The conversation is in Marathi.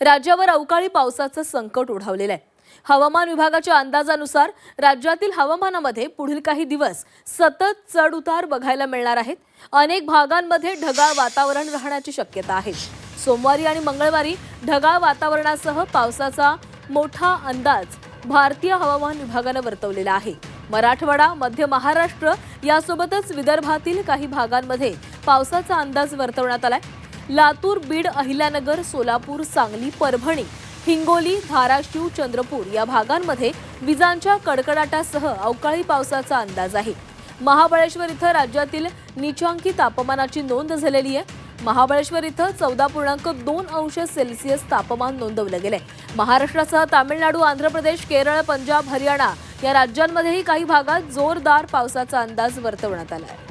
राज्यावर अवकाळी पावसाचं संकट ओढावलेलं आहे। हवामान विभागाच्या अंदाजानुसार राज्यातील हवामानामध्ये पुढील काही दिवस सतत चढ-उतार बघायला मिळणार आहेत। अनेक भागांमध्ये ढगाळ वातावरण राहण्याची शक्यता आहे। सोमवारी आणि मंगळवारी ढगाळ वातावरणासह पावसाचा मोठा अंदाज भारतीय हवामान विभागाने वर्तवलेला आहे। मराठवाडा, मध्य महाराष्ट्र यासोबतच विदर्भातील काही भागांमध्ये पावसाचा अंदाज वर्तवण्यात आलाय। लातूर, बीड, अहिल्यानगर, सोलापूर, सांगली, परभणी, हिंगोली, धाराशिव, चंद्रपूर या भागांमध्ये विजांच्या कडकडाटासह अवकाळी पावसाचा अंदाज आहे। महाबळेश्वर इथं राज्यातील नीचांकी तापमानाची नोंद झालेली आहे। महाबळेश्वर इथं 14.2 अंश सेल्सिअस तापमान नोंदवलं गेलंय। महाराष्ट्रासह तामिळनाडू, आंध्र प्रदेश, केरळ, पंजाब, हरियाणा या राज्यांमध्येही काही भागात जोरदार पावसाचा अंदाज वर्तवण्यात आला आहे।